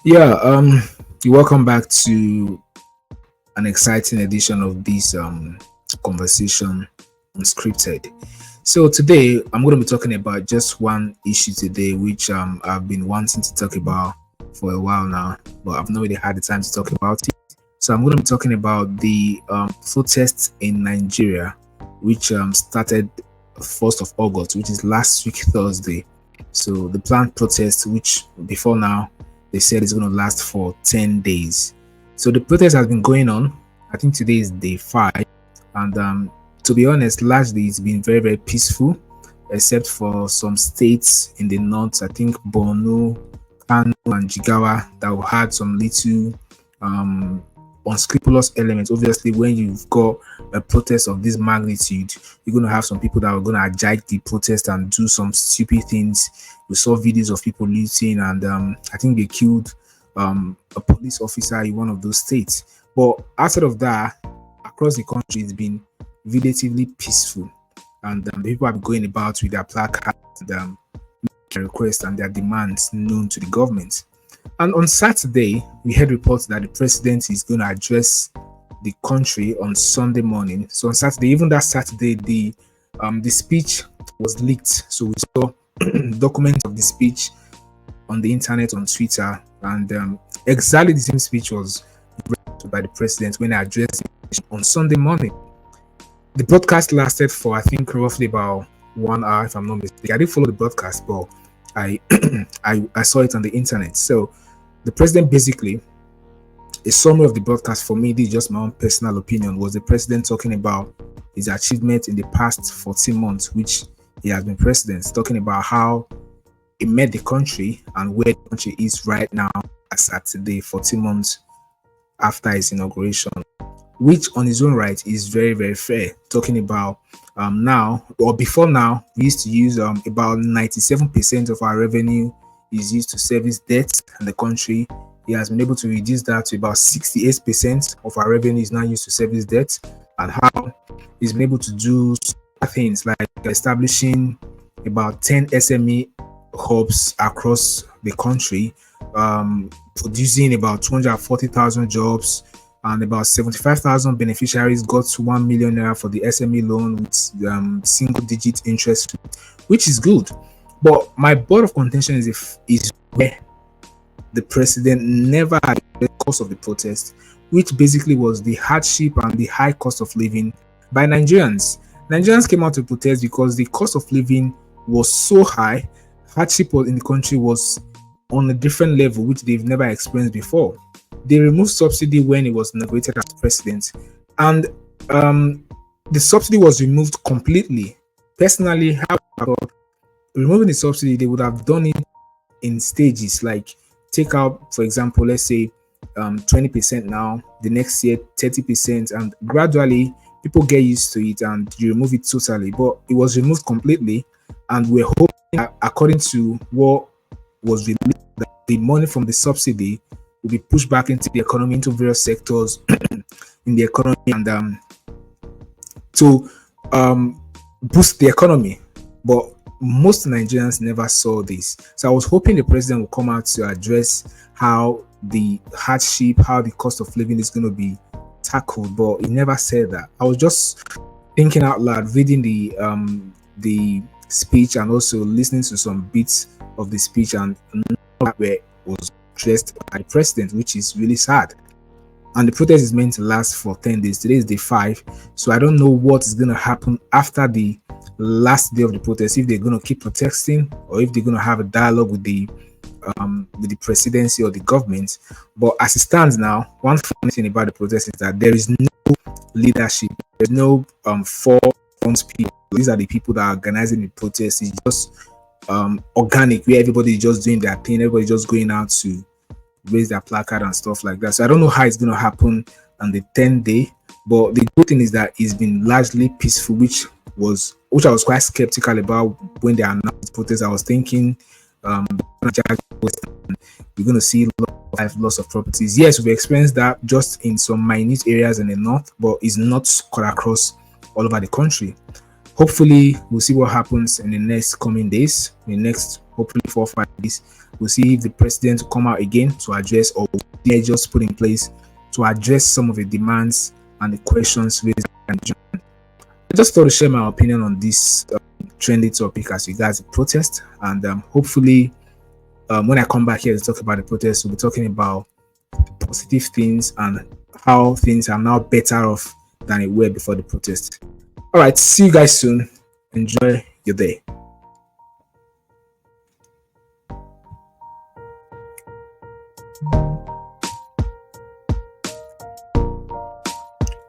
Yeah, you're welcome back to an exciting edition of this conversation unscripted. So today I'm going to be talking about just one issue today, which I've been wanting to talk about for a while now, but I've not really had the time to talk about it. So I'm going to be talking about the protests in Nigeria, which started 1st of August, which is last week Thursday. So the planned protest, which before now they said it's going to last for 10 days. So the protest has been going on. I think today is day 5, and to be honest, largely it's been very, very peaceful, except for some states in the north. I think Borno, Kano, and Jigawa that have had some little um, unscrupulous elements. Obviously, when you've got a protest of this magnitude, you're going to have some people that are going to hijack the protest and do some stupid things. We saw videos of people looting, and I think they killed a police officer in one of those states. But outside of that, across the country, it's been relatively peaceful, and the people have been going about with their placards and their requests and their demands known to the government. And on Saturday, we heard reports that the president is going to address the country on Sunday morning. So on Saturday, even that Saturday, the speech was leaked. So we saw documents of the speech on the internet, on Twitter, and exactly the same speech was read by the president when he addressed it on Sunday morning. The broadcast lasted for I think roughly about 1 hour, if I'm not mistaken. I didn't follow the broadcast, but I I saw it on the internet. So the president basically, a summary of the broadcast for me, this is just my own personal opinion, was the president talking about his achievement in the past 14 months, which he has been president, talking about how he met the country and where the country is right now as at today, 14 months after his inauguration, which on his own right is very, very fair. Talking about now or before now, we used to use about 97% of our revenue is used to service debts in the country. He has been able to reduce that to about 68% of our revenue is now used to service debt, and how he's been able to do things like establishing about 10 SME hubs across the country, producing about 240,000 jobs, and about 75,000 beneficiaries got 1 million naira for the SME loan with single digit interest, which is good. But my board of contention is where the president never had the cause of the protest, which basically was the hardship and the high cost of living by Nigerians. Nigerians came out to protest because the cost of living was so high, hardship in the country was on a different level, which they've never experienced before. They removed subsidy when he was inaugurated as president, and the subsidy was removed completely. Personally, how I thought removing the subsidy, they would have done it in stages, like take out, for example, let's say 20% now, the next year 30%, and gradually people get used to it and you remove it totally. But it was removed completely, and we're hoping that according to what was released, that the money from the subsidy will be pushed back into the economy, into various sectors in the economy, and to boost the economy. But most Nigerians never saw this. So I was hoping the president would come out to address how the hardship, how the cost of living is going to be tackled, but he never said that. I was just thinking out loud, reading the speech and also listening to some bits of the speech, and where it was addressed by the president, which is really sad. And the protest is meant to last for 10 days. Today is day 5. So I don't know what is going to happen after the last day of the protest, if they're going to keep protesting or if they're going to have a dialogue with the presidency or the government. But as it stands now, one funny thing about the protest is that there is no leadership. There's no four people. These are the people that are organizing the protest. It's just organic, where everybody is just doing their thing. Everybody just going out to raise their placard and stuff like that. So I don't know how it's going to happen on the 10th day. But the good thing is that it's been largely peaceful, which I was quite skeptical about when they announced the protest. I was thinking we're going to see loss of properties. Yes, we've experienced that just in some minute areas in the north, but it's not cut across all over the country. Hopefully, we'll see what happens in the next coming days, in the next hopefully 4 or 5 days. We'll see if the president will come out again to address, or measures put in place to address some of the demands and the questions raised. I just thought to share my opinion on this trendy topic as regards the protest, and hopefully, when I come back here to talk about the protest, we'll be talking about positive things and how things are now better off than it were before the protest. All right, see you guys soon. Enjoy your day.